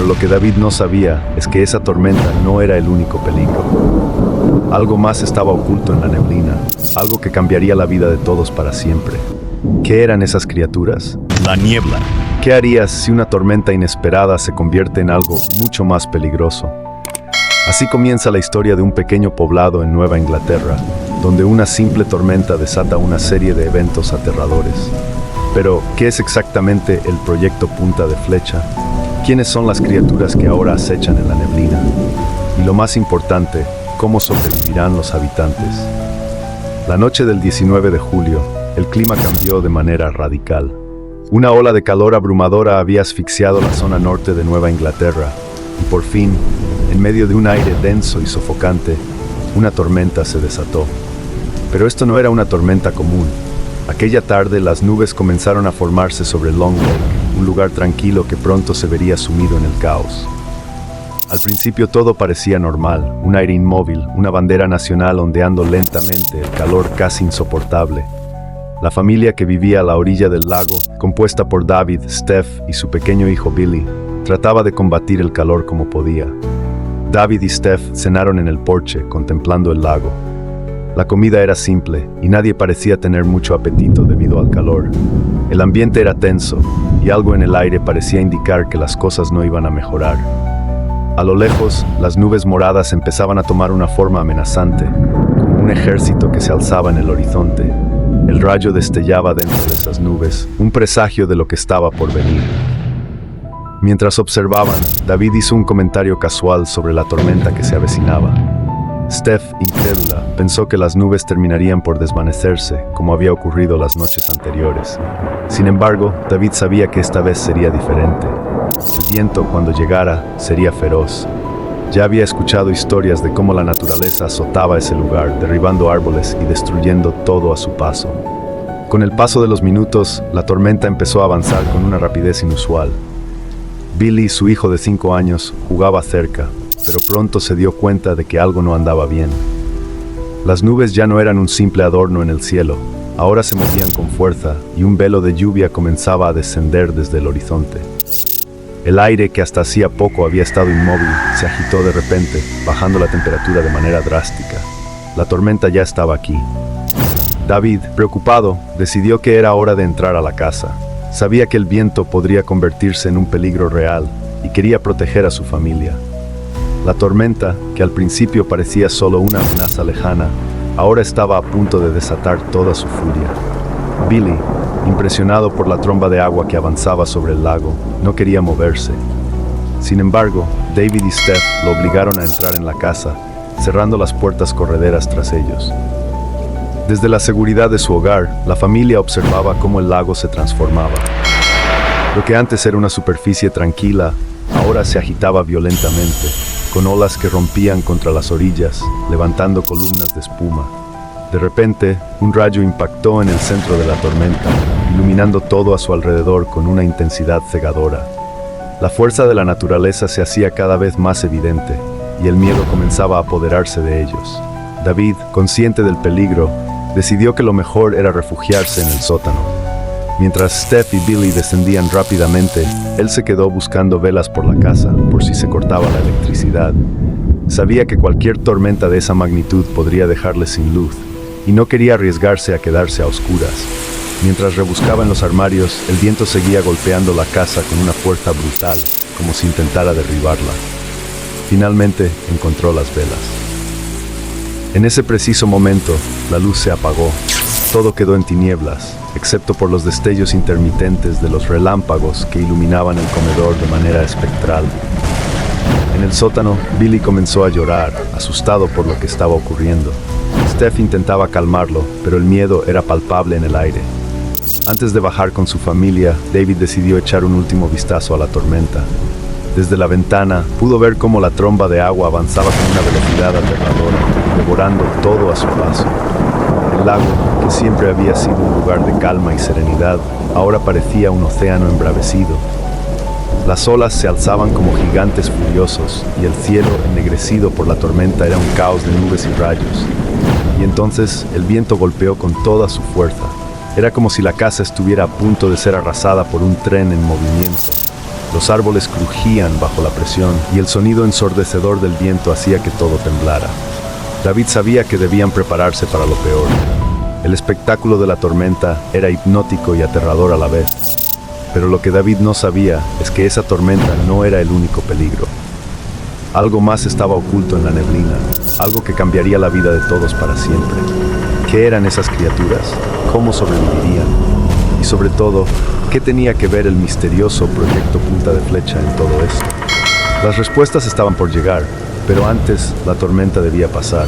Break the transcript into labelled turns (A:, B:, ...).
A: Pero lo que David no sabía es que esa tormenta no era el único peligro. Algo más estaba oculto en la neblina, algo que cambiaría la vida de todos para siempre. ¿Qué eran esas criaturas?
B: La niebla.
A: ¿Qué harías si una tormenta inesperada se convierte en algo mucho más peligroso? Así comienza la historia de un pequeño poblado en Nueva Inglaterra, donde una simple tormenta desata una serie de eventos aterradores. Pero, ¿qué es exactamente el proyecto Punta de Flecha? ¿Quiénes son las criaturas que ahora acechan en la neblina? Y lo más importante, ¿cómo sobrevivirán los habitantes? La noche del 19 de julio, el clima cambió de manera radical. Una ola de calor abrumadora había asfixiado la zona norte de Nueva Inglaterra, y por fin, en medio de un aire denso y sofocante, una tormenta se desató. Pero esto no era una tormenta común. Aquella tarde las nubes comenzaron a formarse sobre Long Lake, un lugar tranquilo que pronto se vería sumido en el caos. Al principio todo parecía normal, un aire inmóvil, una bandera nacional ondeando lentamente, el calor casi insoportable. La familia que vivía a la orilla del lago, compuesta por David, Steph y su pequeño hijo Billy, trataba de combatir el calor como podía. David y Steph cenaron en el porche, contemplando el lago. La comida era simple, y nadie parecía tener mucho apetito debido al calor. El ambiente era tenso, y algo en el aire parecía indicar que las cosas no iban a mejorar. A lo lejos, las nubes moradas empezaban a tomar una forma amenazante, como un ejército que se alzaba en el horizonte. El rayo destellaba dentro de esas nubes, un presagio de lo que estaba por venir. Mientras observaban, David hizo un comentario casual sobre la tormenta que se avecinaba. Steph, incrédula, pensó que las nubes terminarían por desvanecerse, como había ocurrido las noches anteriores. Sin embargo, David sabía que esta vez sería diferente. El viento, cuando llegara, sería feroz. Ya había escuchado historias de cómo la naturaleza azotaba ese lugar, derribando árboles y destruyendo todo a su paso. Con el paso de los minutos, la tormenta empezó a avanzar con una rapidez inusual. Billy, su hijo de 5 años, jugaba cerca, pero pronto se dio cuenta de que algo no andaba bien. Las nubes ya no eran un simple adorno en el cielo, ahora se movían con fuerza y un velo de lluvia comenzaba a descender desde el horizonte. El aire, que hasta hacía poco había estado inmóvil, se agitó de repente, bajando la temperatura de manera drástica. La tormenta ya estaba aquí. David, preocupado, decidió que era hora de entrar a la casa. Sabía que el viento podría convertirse en un peligro real y quería proteger a su familia. La tormenta, que al principio parecía solo una amenaza lejana, ahora estaba a punto de desatar toda su furia. Billy, impresionado por la tromba de agua que avanzaba sobre el lago, no quería moverse. Sin embargo, David y Steph lo obligaron a entrar en la casa, cerrando las puertas correderas tras ellos. Desde la seguridad de su hogar, la familia observaba cómo el lago se transformaba. Lo que antes era una superficie tranquila, ahora se agitaba violentamente, con olas que rompían contra las orillas, levantando columnas de espuma. De repente, un rayo impactó en el centro de la tormenta, iluminando todo a su alrededor con una intensidad cegadora. La fuerza de la naturaleza se hacía cada vez más evidente, y el miedo comenzaba a apoderarse de ellos. David, consciente del peligro, decidió que lo mejor era refugiarse en el sótano. Mientras Steph y Billy descendían rápidamente, él se quedó buscando velas por la casa, por si se cortaba la electricidad. Sabía que cualquier tormenta de esa magnitud podría dejarle sin luz, y no quería arriesgarse a quedarse a oscuras. Mientras rebuscaba en los armarios, el viento seguía golpeando la casa con una fuerza brutal, como si intentara derribarla. Finalmente encontró las velas. En ese preciso momento, la luz se apagó. Todo quedó en tinieblas, excepto por los destellos intermitentes de los relámpagos que iluminaban el comedor de manera espectral. En el sótano, Billy comenzó a llorar, asustado por lo que estaba ocurriendo. Steph intentaba calmarlo, pero el miedo era palpable en el aire. Antes de bajar con su familia, David decidió echar un último vistazo a la tormenta. Desde la ventana, pudo ver cómo la tromba de agua avanzaba con una velocidad aterradora, devorando todo a su paso. El lago, que siempre había sido un lugar de calma y serenidad, ahora parecía un océano embravecido. Las olas se alzaban como gigantes furiosos, y el cielo, ennegrecido por la tormenta, era un caos de nubes y rayos. Y entonces el viento golpeó con toda su fuerza. Era como si la casa estuviera a punto de ser arrasada por un tren en movimiento. Los árboles crujían bajo la presión y el sonido ensordecedor del viento hacía que todo temblara. David sabía que debían prepararse para lo peor. El espectáculo de la tormenta era hipnótico y aterrador a la vez. Pero lo que David no sabía es que esa tormenta no era el único peligro. Algo más estaba oculto en la neblina, algo que cambiaría la vida de todos para siempre. ¿Qué eran esas criaturas? ¿Cómo sobrevivirían? Y sobre todo, ¿qué tenía que ver el misterioso proyecto Punta de Flecha en todo esto? Las respuestas estaban por llegar, pero antes la tormenta debía pasar.